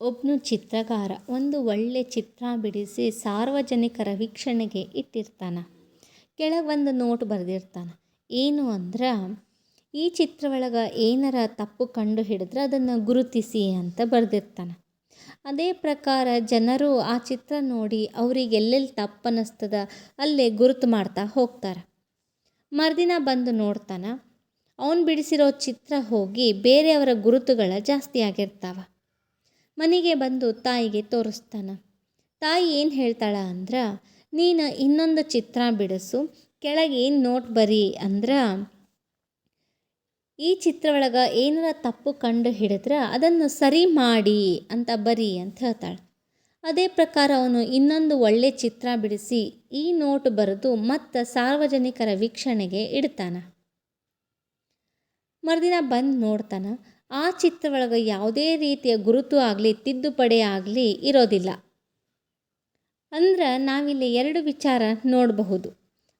ಒಬ್ಬನು ಚಿತ್ರಕಾರ ಒಂದು ಒಳ್ಳೆ ಚಿತ್ರ ಬಿಡಿಸಿ ಸಾರ್ವಜನಿಕರ ವೀಕ್ಷಣೆಗೆ ಇಟ್ಟಿರ್ತಾನೆ. ಕೆಳಗೊಂದು ನೋಟ್ ಬರೆದಿರ್ತಾನೆ. ಏನು ಅಂದ್ರೆ, ಈ ಚಿತ್ರ ಒಳಗೆ ಏನಾರ ತಪ್ಪು ಕಂಡು ಹಿಡಿದ್ರೆ ಅದನ್ನು ಗುರುತಿಸಿ ಅಂತ ಬರೆದಿರ್ತಾನೆ. ಅದೇ ಪ್ರಕಾರ ಜನರು ಆ ಚಿತ್ರ ನೋಡಿ ಅವ್ರಿಗೆ ಎಲ್ಲೆಲ್ಲಿ ತಪ್ಪು ಅನ್ನಿಸ್ತದ ಅಲ್ಲೇ ಗುರುತು ಮಾಡ್ತಾ ಹೋಗ್ತಾರೆ. ಮರುದಿನ ಬಂದು ನೋಡ್ತಾನೆ, ಅವನು ಬಿಡಿಸಿರೋ ಚಿತ್ರ ಹೋಗಿ ಬೇರೆಯವರ ಗುರುತುಗಳ ಜಾಸ್ತಿ ಆಗಿರ್ತಾವೆ. ಮನೆಗೆ ಬಂದು ತಾಯಿಗೆ ತೋರಿಸ್ತಾನೆ. ತಾಯಿ ಏನು ಹೇಳ್ತಾಳ ಅಂದ್ರೆ, ನೀನು ಇನ್ನೊಂದು ಚಿತ್ರ ಬಿಡಿಸು, ಕೆಳಗೆ ಏನು ನೋಟ್ ಬರಿ ಅಂದ್ರೆ, ಈ ಚಿತ್ರ ಒಳಗೆ ಏನಾರ ತಪ್ಪು ಕಂಡು ಹಿಡಿದ್ರೆ ಅದನ್ನು ಸರಿ ಮಾಡಿ ಅಂತ ಬರಿ ಅಂತ ಹೇಳ್ತಾಳೆ. ಅದೇ ಪ್ರಕಾರ ಅವನು ಇನ್ನೊಂದು ಒಳ್ಳೆ ಚಿತ್ರ ಬಿಡಿಸಿ ಈ ನೋಟ್ ಬರೆದು ಮತ್ತು ಸಾರ್ವಜನಿಕರ ವೀಕ್ಷಣೆಗೆ ಇಡ್ತಾನೆ. ಮರುದಿನ ಬಂದು ನೋಡ್ತಾನೆ, ಆ ಚಿತ್ರ ಒಳಗೆ ಯಾವುದೇ ರೀತಿಯ ಗುರುತು ಆಗಲಿ ತಿದ್ದುಪಡಿ ಆಗಲಿ ಇರೋದಿಲ್ಲ. ಅಂದ್ರೆ ನಾವಿಲ್ಲಿ ಎರಡು ವಿಚಾರ ನೋಡಬಹುದು.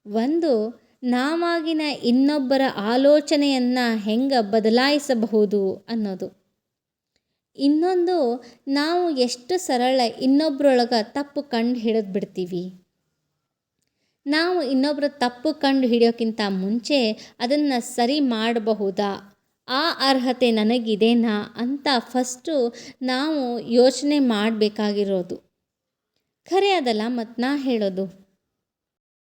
ಒಂದು, ನಾವಾಗಿನ ಇನ್ನೊಬ್ಬರ ಆಲೋಚನೆಯನ್ನು ಹೆಂಗೆ ಬದಲಾಯಿಸಬಹುದು ಅನ್ನೋದು. ಇನ್ನೊಂದು, ನಾವು ಎಷ್ಟು ಸರಳ ಇನ್ನೊಬ್ಬರೊಳಗೆ ತಪ್ಪು ಕಂಡು ಹಿಡಿದು ಬಿಡ್ತೀವಿ. ನಾವು ಇನ್ನೊಬ್ಬರ ತಪ್ಪು ಕಂಡು ಹಿಡಿಯೋಕ್ಕಿಂತ ಮುಂಚೆ ಅದನ್ನು ಸರಿ ಮಾಡಬಹುದಾ, ಆ ಅರ್ಹತೆ ನನಗಿದೇನಾ ಅಂತ ಫಸ್ಟು ನಾವು ಯೋಚನೆ ಮಾಡಬೇಕಾಗಿರೋದು. ಖರೆ ಅದಲ್ಲ ಮತ್ತು ನಾ ಹೇಳೋದು.